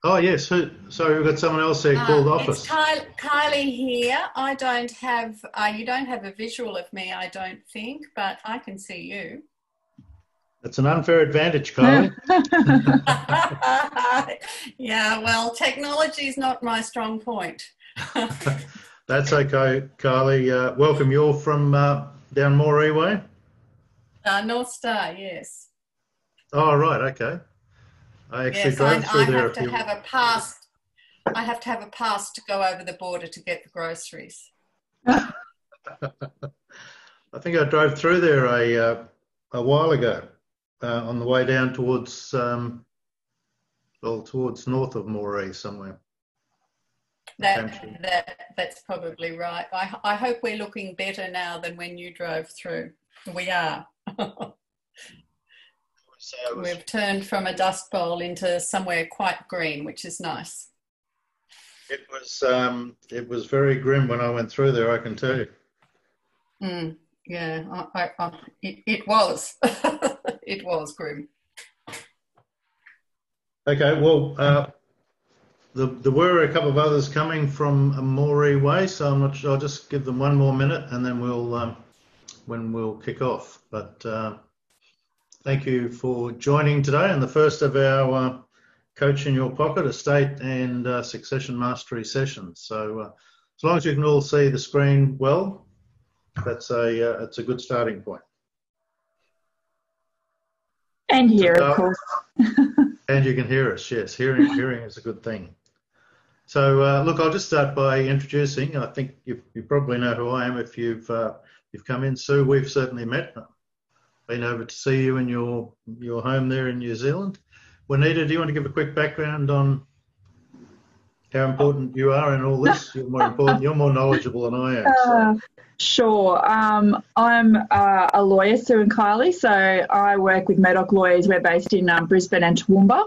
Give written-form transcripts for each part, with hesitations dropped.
Oh yes. Sorry, we've got someone else there called It's Office. Kylie here. I don't have, you don't have a visual of me, I don't think, but I can see you. It's an unfair advantage, Kylie. Yeah, well, technology is not my strong point. That's okay, Kylie. Welcome. You're from down Moree way. North Star, yes. Oh right, okay. I actually Yes, I, drove through I there have a to few. have a pass. I have to have a pass to go over the border to get the groceries. I think I drove through there a while ago on the way down towards well towards north of Moree somewhere. Hampshire. That's probably right. I hope we're looking better now than when you drove through. We are. So We've turned from a dust bowl into somewhere quite green, which is nice. it was very grim when I went through there. I can tell you. Mm, yeah, it was. It was grim. Okay, well, there were a couple of others coming from Moree Way, so I'm not sure. I'll just give them one more minute, and then we'll kick off. But thank you for joining today, and the first of our Coach in Your Pocket estate and succession mastery sessions. So as long as you can all see the screen well, it's a good starting point. And To here, of start, course. and you can hear us. Yes, hearing is a good thing. So look, I'll just start by introducing. I think you probably know who I am if you've come in. Sue, we've certainly met. Been over to see you in your home there in New Zealand. Juanita, do you want to give a quick background on how important you are in all this? You're more important. You're more knowledgeable than I am. So. Sure. I'm a lawyer, Sue and Kylie. So I work with Murdoch Lawyers. We're based in Brisbane and Toowoomba.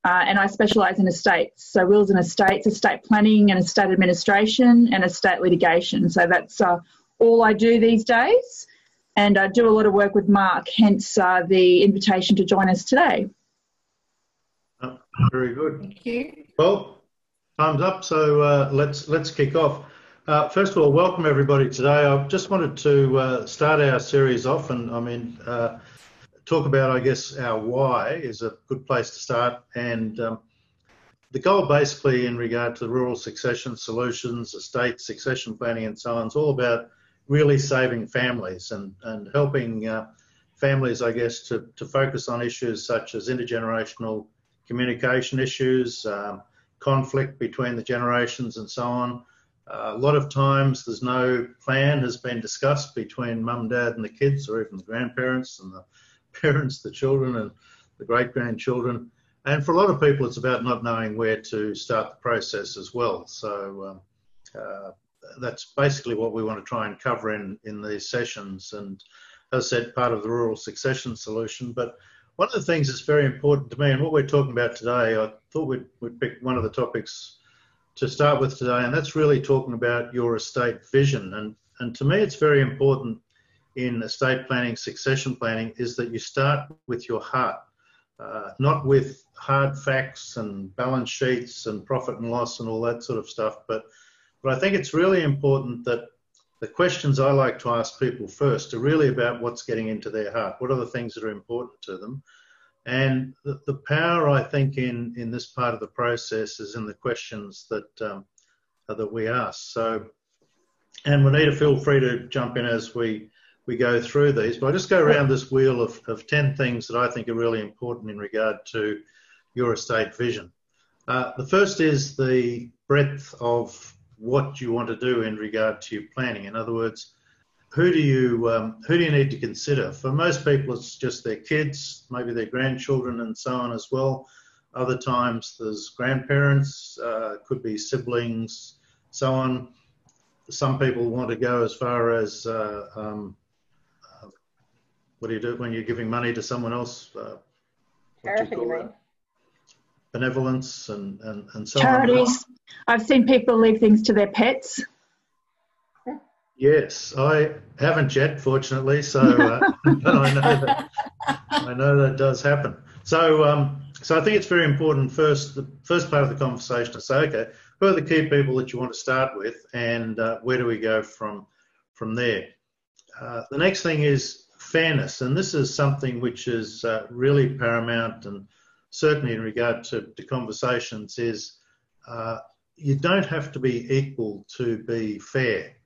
And I specialise in estates. So wills and estates, estate planning and estate administration and estate litigation. So that's all I do these days. And I do a lot of work with Mark, hence the invitation to join us today. Oh, very good. Thank you. Well, time's up. So let's kick off. First of all, welcome everybody today. I just wanted to start our series off, and I mean, talk about, I guess, our why is a good place to start. And the goal basically in regard to rural succession solutions, estate succession planning and so on, is all about really saving families and helping families, I guess, to focus on issues such as intergenerational communication issues, conflict between the generations and so on. A lot of times there's no plan has been discussed between mum, dad and the kids, or even the grandparents and the parents, the children and the great-grandchildren. And for a lot of people, it's about not knowing where to start the process as well. So that's basically what we want to try and cover in these sessions. And as I said, part of the rural succession solution. But one of the things that's very important to me, and what we're talking about today, I thought we'd pick one of the topics to start with today, and that's really talking about your estate vision. And to me, it's very important in estate planning, succession planning, is that you start with your heart, not with hard facts and balance sheets and profit and loss and all that sort of stuff. But I think it's really important that the questions I like to ask people first are really about what's getting into their heart. What are the things that are important to them? And the power, I think, in this part of the process is in the questions that we ask. So, and Juanita, feel free to jump in as we go through these. But I just go around this wheel of 10 things that I think are really important in regard to your estate vision. The first is the breadth of what you want to do in regard to your planning. In other words, who do you need to consider? For most people, it's just their kids, maybe their grandchildren and so on as well. Other times there's grandparents, could be siblings, so on. Some people want to go as far as what do you do when you're giving money to someone else? Charity, you mean? Benevolence and so on. Charities. I've seen people leave things to their pets. Yes, I haven't yet, fortunately. So, but I know that does happen. So, So I think it's very important the first part of the conversation to say, okay, who are the key people that you want to start with, and where do we go from there? The next thing is fairness, and this is something which is really paramount, and certainly in regard to conversations is you don't have to be equal to be fair.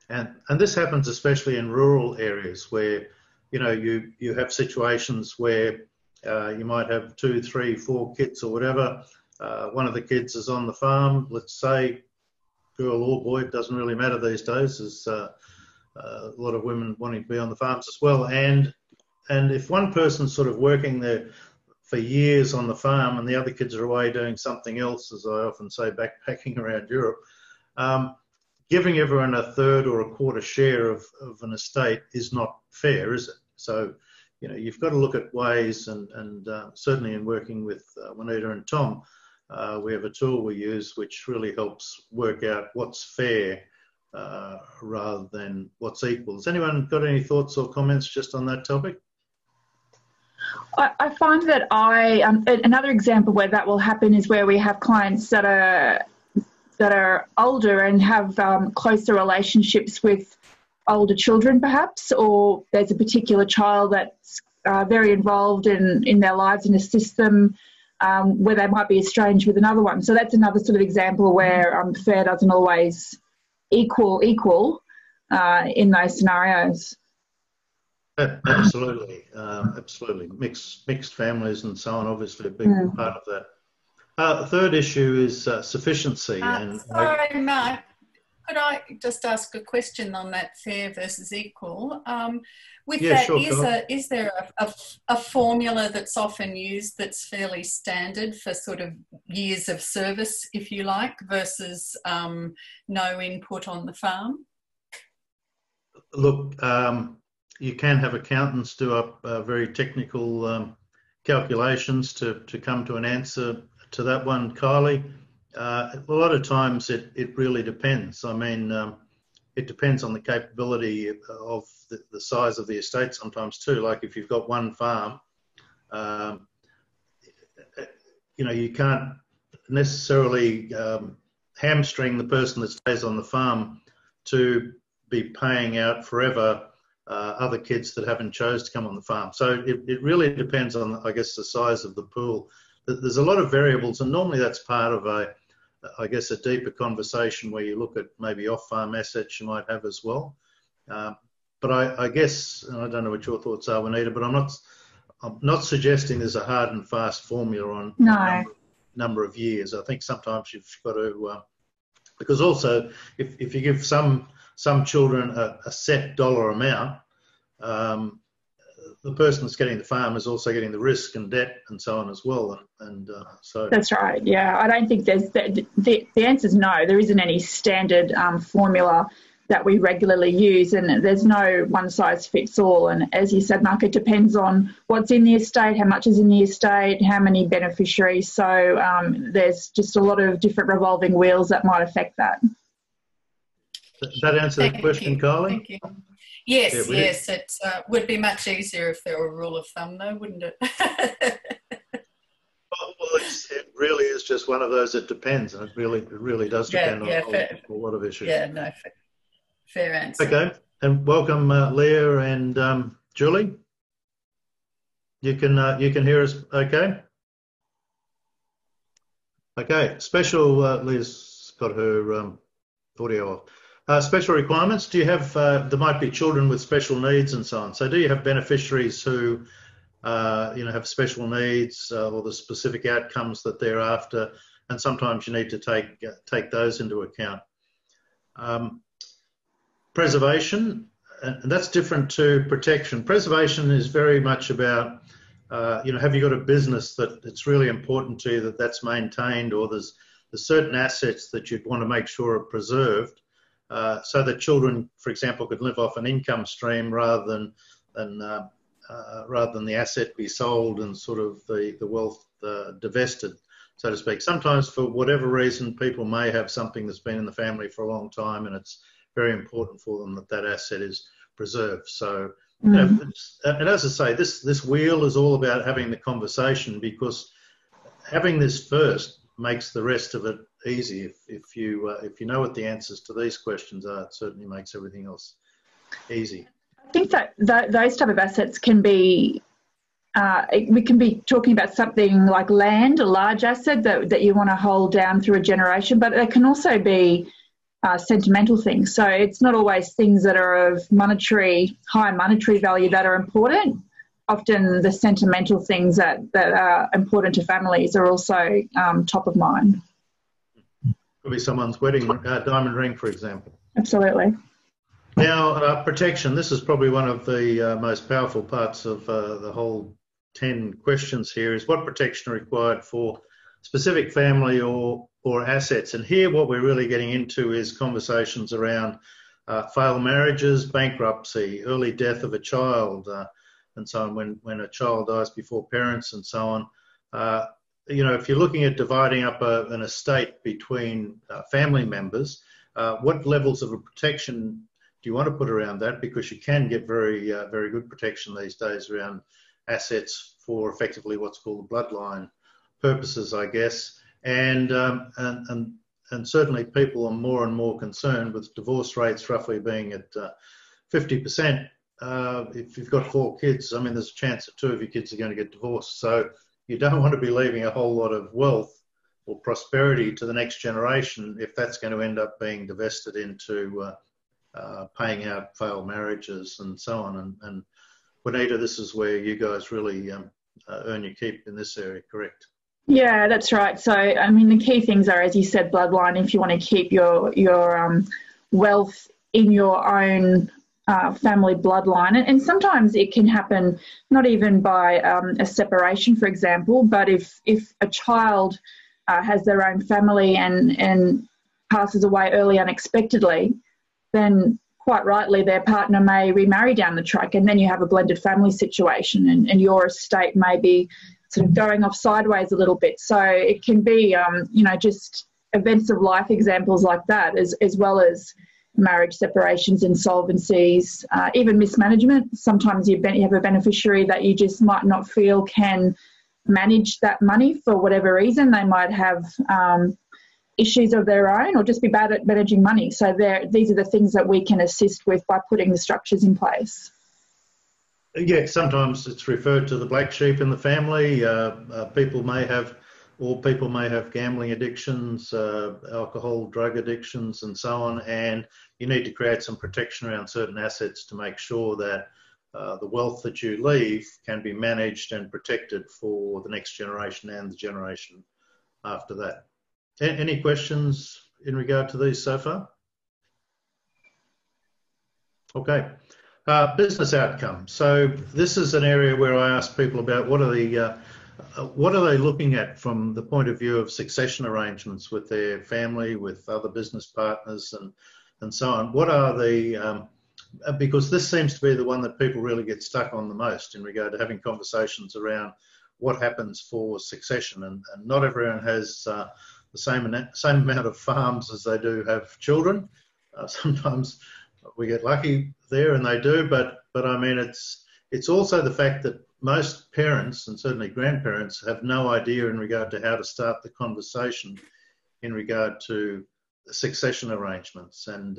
And this happens especially in rural areas where, you have situations where you might have 2, 3, 4 kids or whatever. One of the kids is on the farm, let's say, girl or boy, it doesn't really matter these days. There's a lot of women wanting to be on the farms as well. And if one person's sort of working there for years on the farm and the other kids are away doing something else, as I often say, backpacking around Europe, giving everyone a third or a quarter share of an estate is not fair, is it? So, you've got to look at ways, and certainly in working with Juanita and Tom, we have a tool we use which really helps work out what's fair rather than what's equal. Has anyone got any thoughts or comments just on that topic? I find that another example where that will happen is where we have clients that are older and have closer relationships with older children perhaps, or there's a particular child that's very involved in their lives and assist them where they might be estranged with another one. So that's another sort of example where fair doesn't always equal in those scenarios. Absolutely, absolutely. Mixed families and so on, obviously a big part of that. The third issue is sufficiency. Sorry, Mark, could I just ask a question on that fair versus equal? Is there a formula that's often used that's fairly standard for sort of years of service, if you like, versus no input on the farm? Look, you can have accountants do up very technical calculations to come to an answer to that one, Kylie. A lot of times it really depends. I mean, it depends on the capability of the size of the estate sometimes too. Like if you've got one farm, you can't necessarily hamstring the person that stays on the farm to be paying out forever other kids that haven't chose to come on the farm. So it really depends on, I guess, the size of the pool. There's a lot of variables, and normally that's part of a deeper conversation where you look at maybe off-farm assets you might have as well. But I guess, and I don't know what your thoughts are, Juanita, but I'm not suggesting there's a hard and fast formula on number of years. I think sometimes you've got to, because also if you give some children a set dollar amount, the person that's getting the farm is also getting the risk and debt and so on as well. So that's right. Yeah, I don't think there's the answer is no. There isn't any standard formula that we regularly use, and there's no one size fits all. And as you said, Mark, it depends on what's in the estate, how much is in the estate, how many beneficiaries. So there's just a lot of different revolving wheels that might affect that. Does that answer the question, Kylie? Thank you. Yes, yes. It would be much easier if there were a rule of thumb, though, wouldn't it? Well, it really is just one of those. It depends, and it really does depend on a lot of issues. Yeah, no, fair answer. Okay, and welcome, Leah and Julie. You can hear us, okay? Okay, special. Leah's got her audio off. Special requirements, do you have, there might be children with special needs and so on. So do you have beneficiaries who, have special needs or the specific outcomes that they're after? And sometimes you need to take those into account. Preservation, and that's different to protection. Preservation is very much about, have you got a business that it's really important to you that's maintained, or there's certain assets that you'd want to make sure are preserved. So that children, for example, could live off an income stream rather than the asset be sold and sort of the wealth divested, so to speak. Sometimes, for whatever reason, people may have something that's been in the family for a long time, and it's very important for them that asset is preserved. So, and as I say, this wheel is all about having the conversation, because having this first makes the rest of it easy. If you know what the answers to these questions are, it certainly makes everything else easy. I think that those type of assets can be, we can be talking about something like land, a large asset that you want to hold down through a generation, but it can also be sentimental things. So it's not always things that are of high monetary value that are important. Often the sentimental things that are important to families are also top of mind. Could be someone's wedding diamond ring, for example. Absolutely. Now, protection. This is probably one of the most powerful parts of the whole 10 questions here, is what protection are required for specific family or assets. And here what we're really getting into is conversations around failed marriages, bankruptcy, early death of a child, and so on, when a child dies before parents and so on. If you're looking at dividing up an estate between family members, what levels of protection do you want to put around that? Because you can get very, very good protection these days around assets for effectively what's called bloodline purposes, I guess. And certainly people are more and more concerned with divorce rates roughly being at 50%. If you've got 4 kids, I mean, there's a chance that 2 of your kids are going to get divorced. So you don't want to be leaving a whole lot of wealth or prosperity to the next generation if that's going to end up being divested into paying out failed marriages and so on. And Juanita, this is where you guys really earn your keep in this area, correct? Yeah, that's right. So, I mean, the key things are, as you said, bloodline. If you want to keep your wealth in your own family bloodline, and sometimes it can happen not even by a separation, for example, but if a child has their own family and passes away early unexpectedly, then quite rightly their partner may remarry down the track, and then you have a blended family situation, and your estate may be sort of going off sideways a little bit. So it can be, just events of life examples like that, as well as marriage separations, insolvencies, even mismanagement. Sometimes you have a beneficiary that you just might not feel can manage that money for whatever reason. They might have issues of their own or just be bad at managing money. So these are the things that we can assist with by putting the structures in place. Yeah, sometimes it's referred to the black sheep in the family. People may have gambling addictions, alcohol, drug addictions, and so on. And you need to create some protection around certain assets to make sure that the wealth that you leave can be managed and protected for the next generation and the generation after that. Any questions in regard to these so far? Okay. Business outcomes. So this is an area where I ask people about what are they looking at from the point of view of succession arrangements with their family, with other business partners, and so on. What are the because this seems to be the one that people really get stuck on the most in regard to having conversations around what happens for succession, and not everyone has the same amount of farms as they do have children. Sometimes we get lucky there, and they do, but I mean, it's also the fact that most parents, and certainly grandparents, have no idea in regard to how to start the conversation in regard to succession arrangements, and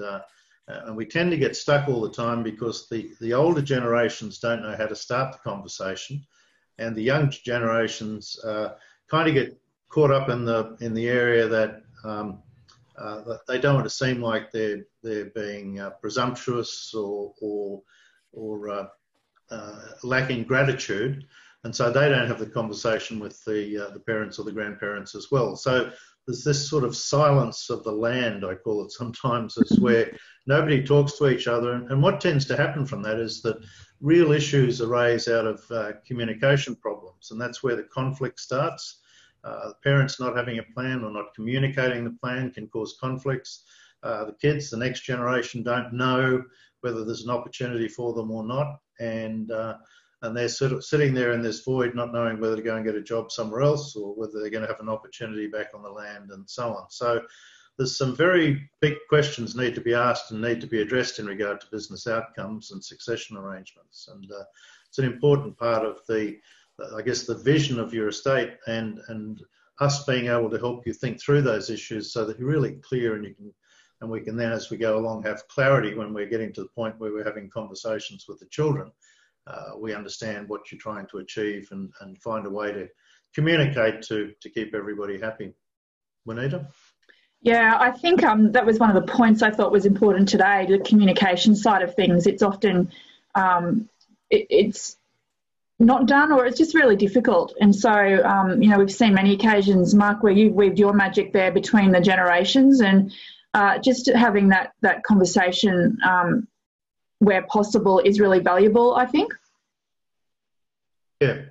we tend to get stuck all the time because the older generations don't know how to start the conversation, and the young generations kind of get caught up in the area that they don't want to seem like they're being presumptuous or lacking gratitude, and so they don't have the conversation with the parents or the grandparents as well. So there's this sort of silence of the land, I call it sometimes, is where nobody talks to each other, and what tends to happen from that is that real issues arise out of communication problems, and that's where the conflict starts. Parents not having a plan or not communicating the plan can cause conflicts. The kids, the next generation, don't know whether there's an opportunity for them or not, and they're sort of sitting there in this void, not knowing whether to go and get a job somewhere else or whether they're going to have an opportunity back on the land, and so on. So there's some very big questions need to be asked and need to be addressed in regard to business outcomes and succession arrangements, and it's an important part of the vision of your estate and us being able to help you think through those issues so that you're really clear and we can then, as we go along, have clarity when we're getting to the point where we're having conversations with the children. We understand what you're trying to achieve and find a way to communicate to keep everybody happy. Juanita? Yeah, I think that was one of the points I thought was important today, the communication side of things. It's often, it's not done, or it's just really difficult. And so, we've seen many occasions, Mark, where you've weaved your magic there between the generations, and just having that conversation where possible is really valuable, I think. Yeah,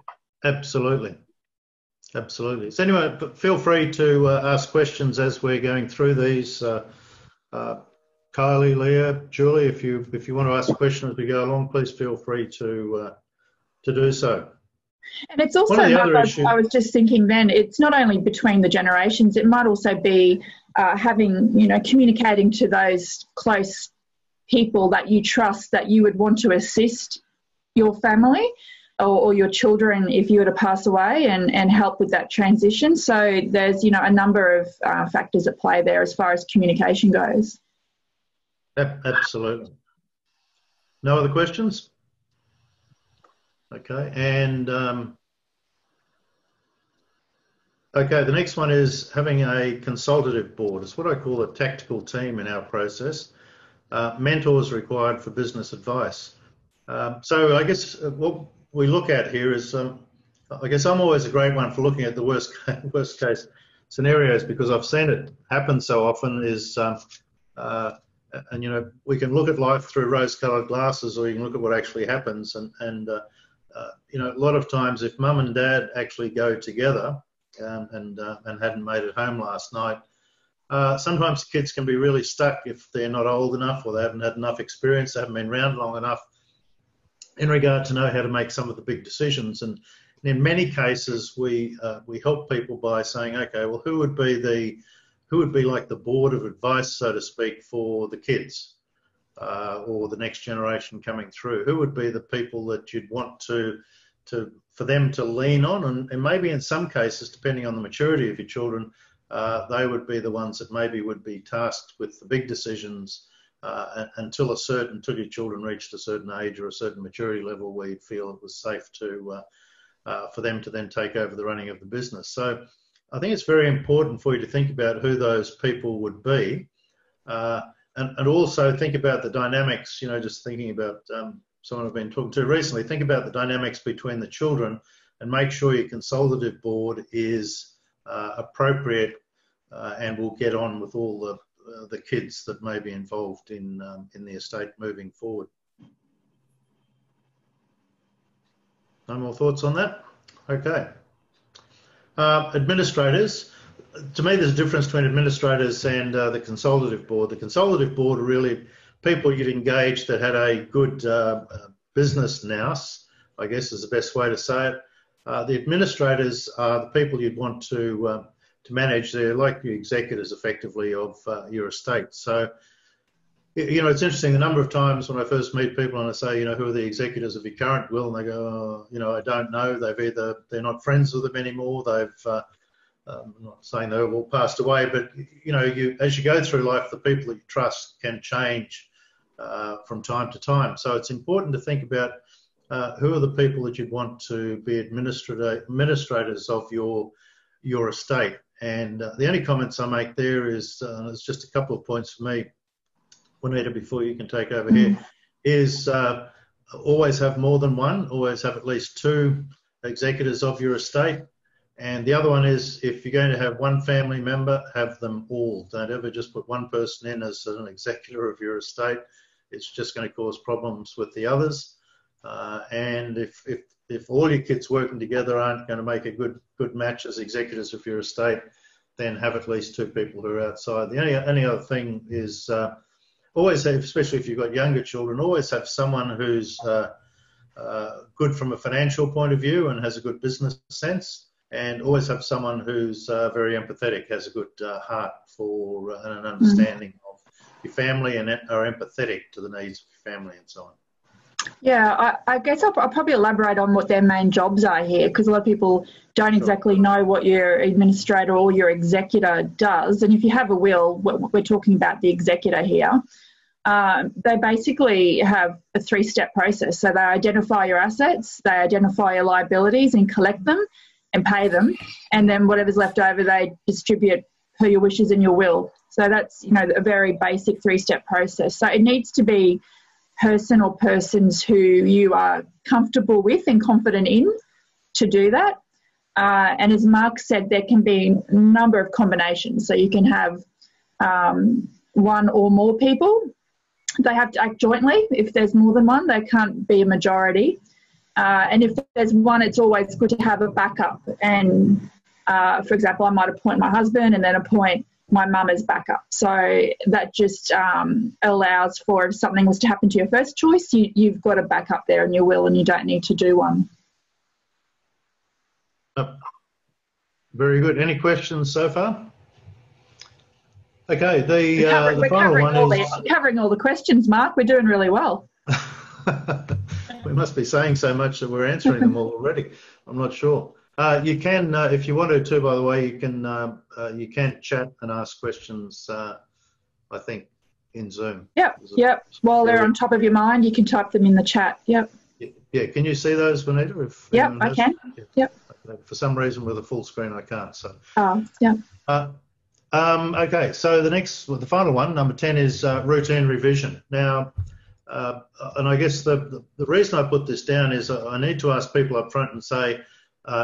absolutely. Absolutely. So anyway, feel free to ask questions as we're going through these. Kylie, Leah, Julie, if you want to ask a question as we go along, please feel free to do so. And it's also, I was just thinking then, it's not only between the generations, it might also be communicating to those close people that you trust, that you would want to assist your family or your children if you were to pass away, and help with that transition. So there's, a number of factors at play there as far as communication goes. Absolutely. No other questions? Okay, and the next one is having a consultative board. It's what I call a tactical team in our process. Mentors required for business advice. So I guess what we look at here is, I guess I'm always a great one for looking at the worst case scenarios, because I've seen it happen so often. We can look at life through rose-coloured glasses, or you can look at what actually happens. And a lot of times, if mum and dad actually go together and hadn't made it home last night, sometimes kids can be really stuck if they're not old enough, or they haven't had enough experience, they haven't been around long enough in regard to know how to make some of the big decisions. And in many cases, we help people by saying, okay, well, who would be like the board of advice, so to speak, for the kids or the next generation coming through? Who would be the people that you'd want for them to lean on? And maybe in some cases, depending on the maturity of your children, they would be the ones that maybe would be tasked with the big decisions until your children reached a certain age or a certain maturity level where you'd feel it was safe for them to then take over the running of the business. So I think it's very important for you to think about who those people would be, and also think about the dynamics, just thinking about someone I've been talking to recently, think about the dynamics between the children and make sure your consultative board is appropriate and will get on with all the kids that may be involved in the estate moving forward. No more thoughts on that? Okay. Administrators. To me, there's a difference between administrators and the consultative board. The consultative board are really people you'd engage that had a good business nous, I guess is the best way to say it. The administrators are the people you'd want to manage. They're like the executors, effectively, of your estate. So, it's interesting, the number of times when I first meet people and I say, who are the executors of your current will, and they go, I don't know. They're not friends with them anymore. I'm not saying they've all passed away, but as you go through life, the people that you trust can change from time to time. So it's important to think about who are the people that you'd want to be administrators of your estate. And the only comments I make there is, it's just a couple of points for me, Juanita, before you can take over here, is always have more than one, always have at least two executors of your estate. And the other one is, if you're going to have one family member, have them all. Don't ever just put one person in as an executor of your estate. It's just going to cause problems with the others. And if all your kids working together aren't going to make a good match as executors of your estate, then have at least two people who are outside. The only other thing is always have, especially if you've got younger children, always have someone who's good from a financial point of view and has a good business sense. And always have someone who's very empathetic, has a good heart for and an understanding of your family, and are empathetic to the needs of your family and so on. Yeah, I guess I'll probably elaborate on what their main jobs are here, because a lot of people don't exactly know what your administrator or your executor does. And if you have a will, we're talking about the executor here. They basically have a three-step process. So they identify your assets, they identify your liabilities and collect them and pay them, and then whatever's left over they distribute per your wishes in your will. So that's, you know, a very basic three-step process. So it needs to be person or persons who you are comfortable with and confident in to do that. And as Mark said, there can be a number of combinations. So you can have one or more people. They have to act jointly. If there's more than one, they can't be a majority. And if there's one, it's always good to have a backup. And for example, I might appoint my husband and then appoint my mum as backup. So that just allows for, if something was to happen to your first choice, you've got a backup there in your will and you don't need to do one. Very good. Any questions so far? Okay, the final one is... We're covering all the questions, Mark. We're doing really well. We must be saying so much that we're answering them all already. I'm not sure. You can, if you wanted to, by the way, you can chat and ask questions, I think, in Zoom. Yep. While they're on top of your mind, you can type them in the chat. Yep. Yeah, can you see those, Vanita? Yep, I can. Yep. For some reason, with a full screen, I can't. So. Yeah. Okay, so the final one, number 10, is routine revision. Now, and I guess the reason I put this down is I need to ask people up front and say,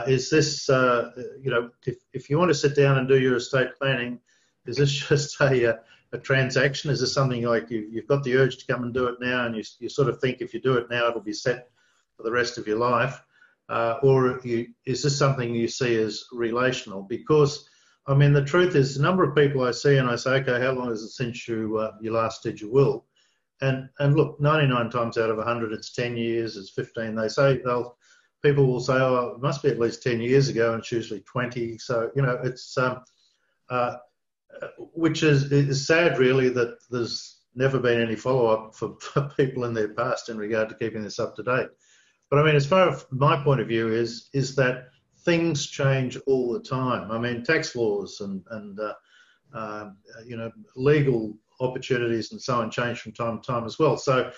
is this, you know, if you want to sit down and do your estate planning, is this just a transaction? Is this something like you've got the urge to come and do it now, and you sort of think if you do it now, it'll be set for the rest of your life? Or is this something you see as relational? Because, I mean, the truth is, the number of people I see and I say, okay, how long is it since you last did your will? And look, 99 times out of 100, it's 10 years, it's 15. They say people will say, oh, it must be at least 10 years ago, and it's usually 20. So, you know, it's, which is sad, really, that there's never been any follow-up for people in their past in regard to keeping this up to date. But I mean, as far as my point of view is that things change all the time. I mean, tax laws and you know, legal opportunities and so on change from time to time as well. So,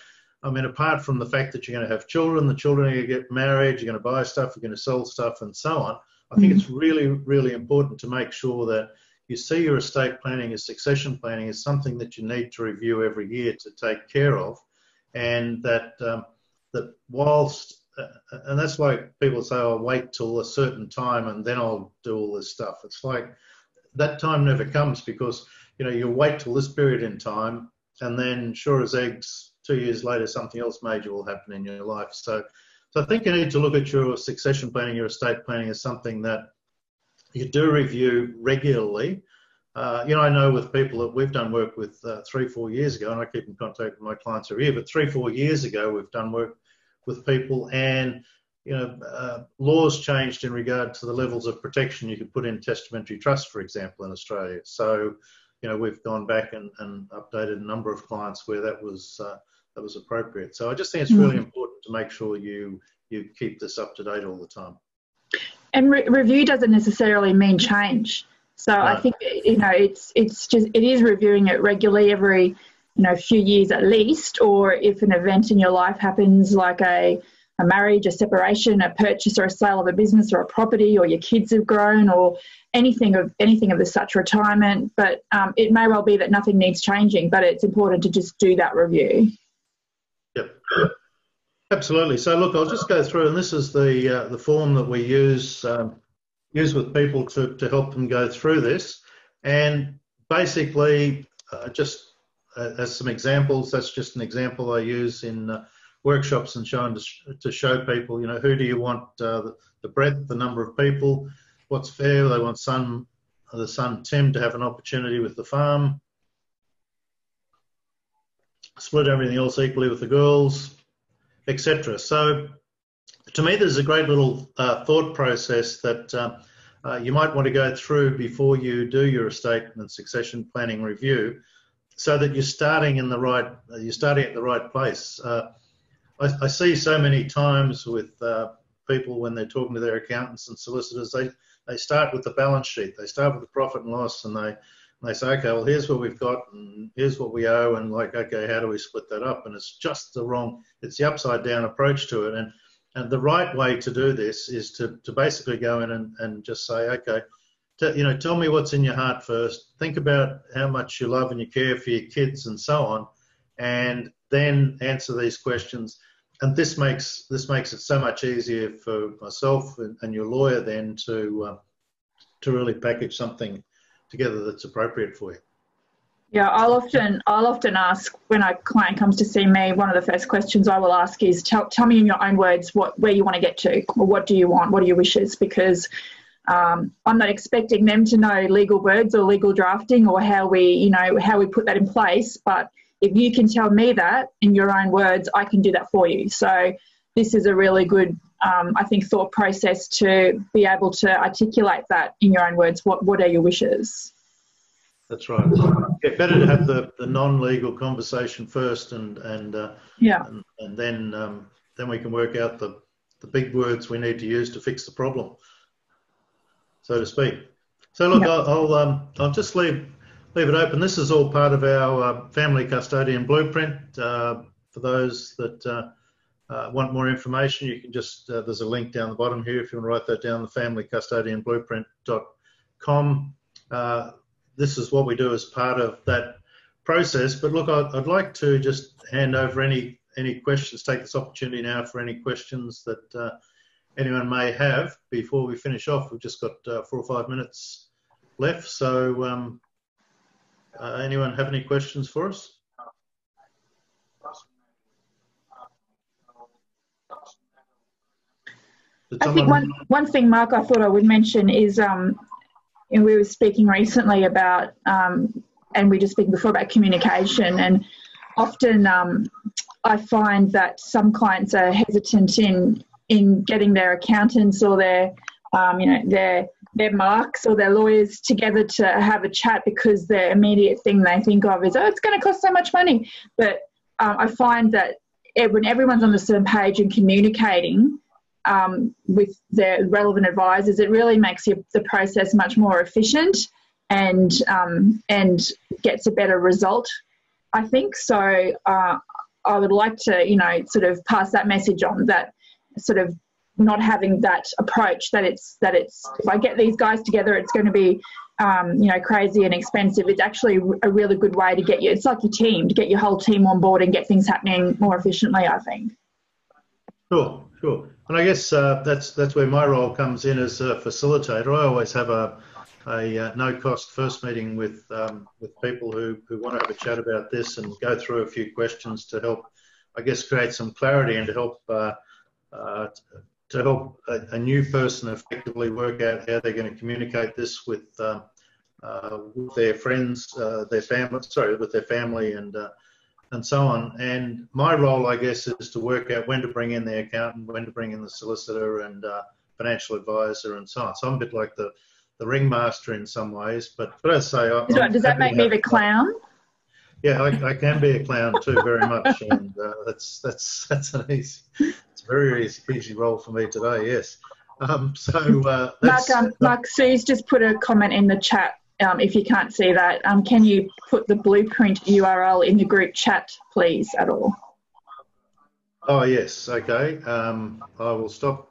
I mean, apart from the fact that you're going to have children, the children are going to get married, you're going to buy stuff, you're going to sell stuff and so on, I think it's really, really important to make sure that you see your estate planning as succession planning as something that you need to review every year to take care of, and that that whilst and that's why people say, I'll wait till a certain time and then I'll do all this stuff. It's like that time never comes, because, you know, you wait till this period in time and then sure as eggs, 2 years later, something else major will happen in your life. So I think you need to look at your succession planning, your estate planning, as something that you do review regularly. You know, I know with people that we've done work with 3-4 years ago, and I keep in contact with my clients every year, but 3-4 years ago, we've done work with people, and, you know, laws changed in regard to the levels of protection you could put in testamentary trust, for example, in Australia. So, you know, we've gone back and updated a number of clients where that was appropriate. So I just think it's really important to make sure you keep this up to date all the time. And review doesn't necessarily mean change. So no. I think, you know, it is reviewing it regularly, every, you know, few years at least, or if an event in your life happens, like a marriage, a separation, a purchase or a sale of a business or a property, or your kids have grown, or anything of the such, retirement. But it may well be that nothing needs changing, but it's important to just do that review. Yep, absolutely. So look, I'll just go through, and this is the form that we use with people to help them go through this, and basically just as some examples, that's just an example I use in workshops and showing to show people, you know, who do you want, the breadth, the number of people, what's fair. They want the son Tim to have an opportunity with the farm, split everything else equally with the girls, etc. So to me, there's a great little thought process that you might want to go through before you do your estate and succession planning review, so that you're starting at the right place. I see so many times with people when they're talking to their accountants and solicitors, they start with the balance sheet, they start with the profit and loss, and they say, okay, well, here's what we've got and here's what we owe, and like, okay, how do we split that up? And it's just it's the upside down approach to it. And the right way to do this is to basically go in and just say, okay, tell me what's in your heart first. Think about how much you love and you care for your kids and so on, and then answer these questions. And this makes it so much easier for myself and your lawyer then to really package something together that's appropriate for you. Yeah, I'll often ask when a client comes to see me, one of the first questions I will ask is, tell me in your own words where you want to get to, or what do you want, what are your wishes? Because I'm not expecting them to know legal words or legal drafting or how we put that in place. But if you can tell me that in your own words, I can do that for you. So this is a really good, I think, thought process to be able to articulate that in your own words. What are your wishes? That's right. Yeah, better to have the non-legal conversation first, and then we can work out the big words we need to use to fix the problem, so to speak. So look, I'll just leave it open. This is all part of our family custodian blueprint. For those that want more information, you can just there's a link down the bottom here if you want to write that down. The familycustodianblueprint.com. This is what we do as part of that process. But look, I'd like to just hand over any questions, take this opportunity now for any questions that anyone may have before we finish off. We've just got 4 or 5 minutes left. So anyone have any questions for us? I think one thing, Mark, I thought I would mention is and we were speaking recently about, and we just speaking before about communication, and often I find that some clients are hesitant in getting their accountants or their marks or their lawyers together to have a chat because the immediate thing they think of is, it's going to cost so much money. But I find that when everyone's on the same page and communicating with the relevant advisors, it really makes the process much more efficient and gets a better result, I think. So I would like to, sort of pass that message on, that sort of not having that approach that it's if I get these guys together, it's going to be crazy and expensive. It's actually a really good way to get you. It's like your team, to get your whole team on board and get things happening more efficiently, I think. Sure. And I guess that's where my role comes in as a facilitator. I always have a no-cost first meeting with people who want to have a chat about this and go through a few questions to help, I guess, create some clarity and to help a new person effectively work out how they're going to communicate this with their friends, with their family, and so on. And my role, I guess, is to work out when to bring in the accountant, when to bring in the solicitor and financial advisor and so on. So I'm a bit like the ringmaster in some ways. But as I say, does that make me the clown? Yeah, I can be a clown too, very much, and it's a very easy role for me today. Yes. Mark, Sue's just put a comment in the chat. If you can't see that, can you put the blueprint URL in the group chat, please, at all? Oh yes, okay. I will stop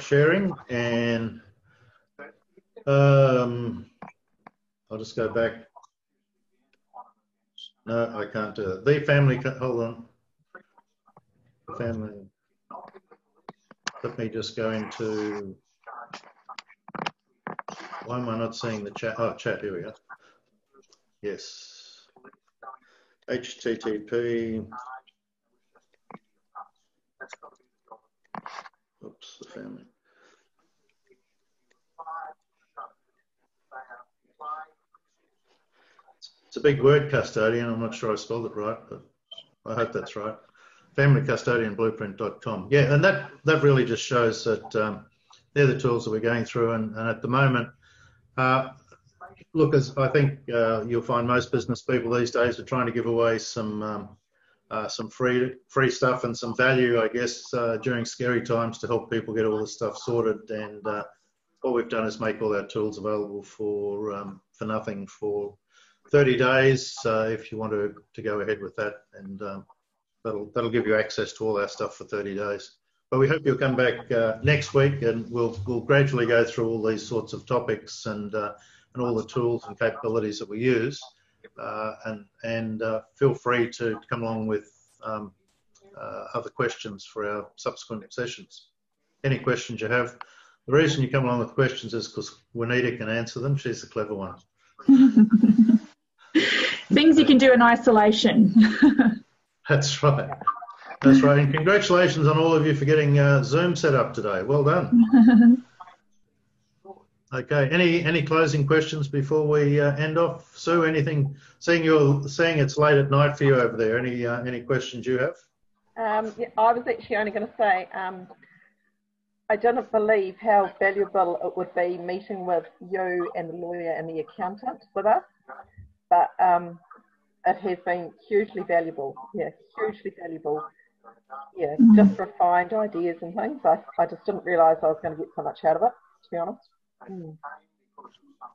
sharing, and I'll just go back. No, I can't do it. The family. Hold on. Family. Let me just go into. Why am I not seeing the chat? Oh, chat, here we go. Yes. HTTP. Oops, the family. It's a big word, custodian. I'm not sure I spelled it right, but I hope that's right. Familycustodianblueprint.com. Yeah, and that really just shows that they're the tools that we're going through, and at the moment, look, as I think you'll find most business people these days are trying to give away some some free stuff and some value, I guess, during scary times to help people get all this stuff sorted. And what we've done is make all our tools available for nothing for 30 days if you want to go ahead with that. And that'll give you access to all our stuff for 30 days. But we hope you'll come back next week, and we'll gradually go through all these sorts of topics and all the tools and capabilities that we use. And feel free to come along with other questions for our subsequent sessions. Any questions you have. The reason you come along with questions is because Juanita can answer them. She's the clever one. Things you can do in isolation. That's right. That's right. And congratulations on all of you for getting Zoom set up today. Well done. Okay. Any closing questions before we end off? Sue, anything? Seeing it's late at night for you over there. Any questions you have? Yeah, I was actually only going to say I didn't believe how valuable it would be meeting with you and the lawyer and the accountant with us, but it has been hugely valuable. Yeah, hugely valuable. Yeah, just refined ideas and things. I just didn't realise I was going to get so much out of it, to be honest.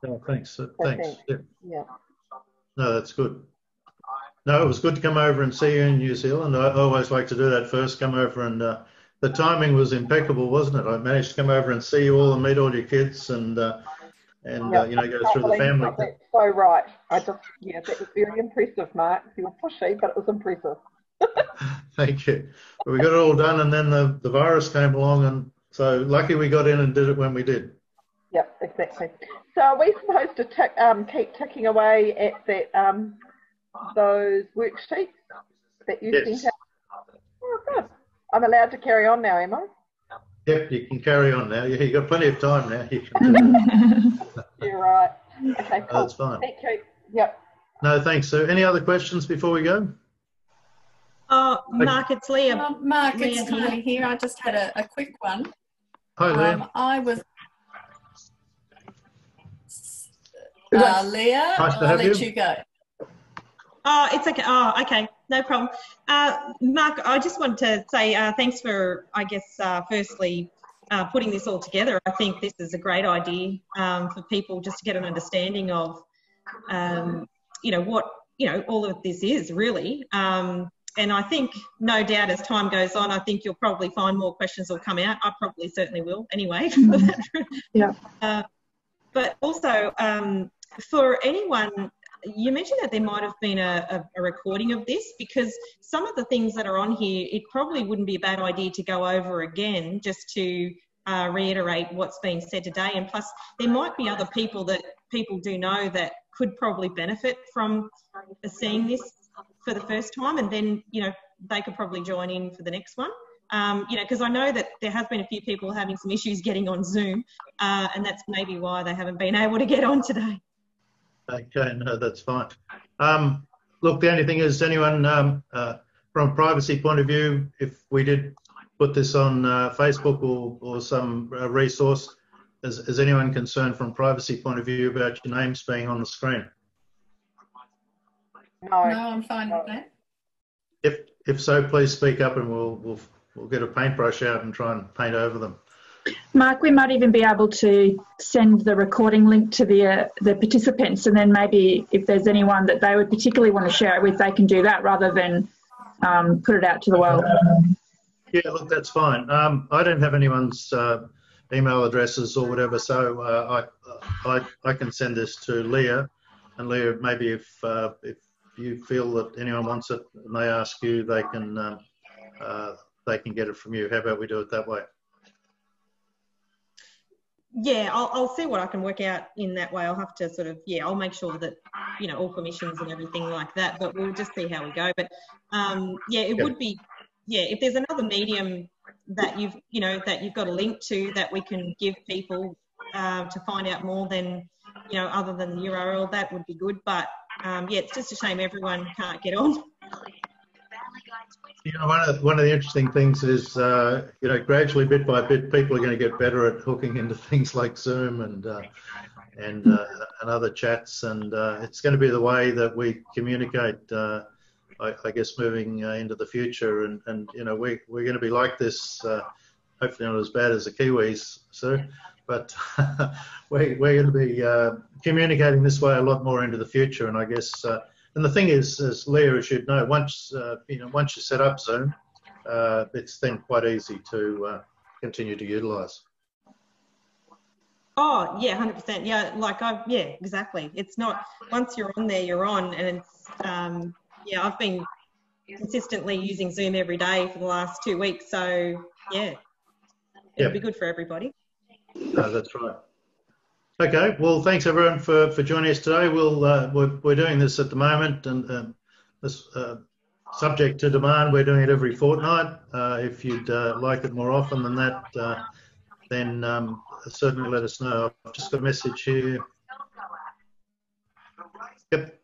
Oh, thanks. So Thanks. Yeah. No, that's good. No, it was good to come over and see you in New Zealand. I always like to do that first, come over and the timing was impeccable, wasn't it? I managed to come over and see you all and meet all your kids and go through the family. That's so right. That was very impressive, Mark. You were pushy, but it was impressive. Thank you. But we got it all done, and then the virus came along, and so lucky we got in and did it when we did. Yep, exactly. So are we supposed to keep ticking away at that those worksheets that you sent out? Oh, good. I'm allowed to carry on now, am I? Yep, you can carry on now. You've got plenty of time now. You can do it. You're right. Okay, cool. That's fine. Thank you. Yep. No, thanks, Sue. Any other questions before we go? Mark, it's Leah. Mark, it's Kylie here. I just had a quick one. Hi, Leah. I was... Leah, Nice to I'll have let you. you go. Oh, it's okay. Oh, okay. No problem. Mark, I just want to say thanks for, I guess, firstly, putting this all together. I think this is a great idea for people just to get an understanding of, what, all of this is really. And I think, no doubt, as time goes on, I think you'll probably find more questions will come out. I probably certainly will anyway. Yeah. But also, for anyone, you mentioned that there might have been a recording of this, because some of the things that are on here, it probably wouldn't be a bad idea to go over again just to reiterate what's been said today. And plus, there might be other people that people do know that could probably benefit from seeing this for the first time, and then, they could probably join in for the next one. Because I know that there has been a few people having some issues getting on Zoom, and that's maybe why they haven't been able to get on today. Okay, no, that's fine. Look, the only thing is, anyone from a privacy point of view, if we did put this on Facebook or some resource, is anyone concerned from a privacy point of view about your names being on the screen? No, I'm fine with that. If so, please speak up, and we'll get a paintbrush out and try and paint over them. Mark, we might even be able to send the recording link to the participants, and then maybe if there's anyone that they would particularly want to share it with, they can do that rather than put it out to the world. Yeah, look, that's fine. I don't have anyone's email addresses or whatever, so I can send this to Leah, and Leah, maybe if you feel that anyone wants it and they ask you, they can get it from you. How about we do it that way? Yeah, I'll see what I can work out in that way. I'll have to sort of, I'll make sure that, all permissions and everything like that, but we'll just see how we go. But would be, if there's another medium that you've got a link to that we can give people to find out more than, other than the URL, that would be good. But it's just a shame everyone can't get on. One of the interesting things is, gradually, bit by bit, people are going to get better at hooking into things like Zoom and other chats, and it's going to be the way that we communicate I guess moving into the future, and you know, we're going to be like this. Hopefully not as bad as the Kiwis, sir, but we're going to be communicating this way a lot more into the future. And I guess, and the thing is, as Leah, as you'd know, once once you set up Zoom, it's then quite easy to continue to utilise. Oh yeah, 100%. Yeah, yeah, exactly. It's not, once you're on there, you're on, and it's yeah, I've been consistently using Zoom every day for the last 2 weeks, so yeah, it'll be good for everybody. That's right. Okay, well, thanks everyone for joining us today. We're doing this at the moment, and this subject to demand. We're doing it every fortnight. If you'd like it more often than that, then certainly let us know. I've just got a message here. Yep.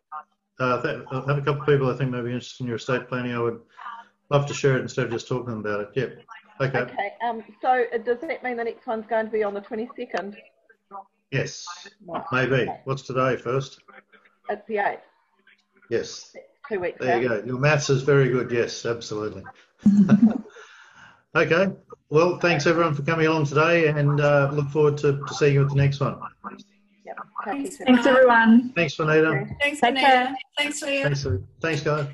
I have a couple of people I think may be interested in your estate planning. I would love to share it instead of just talking about it. Yep. Okay. Okay. So does that mean the next one's going to be on the 22nd? Yes. Right. Maybe. Okay. What's today first? It's the 8th. Yes. 2 weeks. There you go. Your maths is very good. Yes, absolutely. Okay. Well, thanks everyone for coming along today, and look forward to seeing you at the next one. Yep. Thanks, Thanks, everyone. Thanks, Vanita. Thanks, Take care. Vanita. Thanks, Leah. Thanks, guys.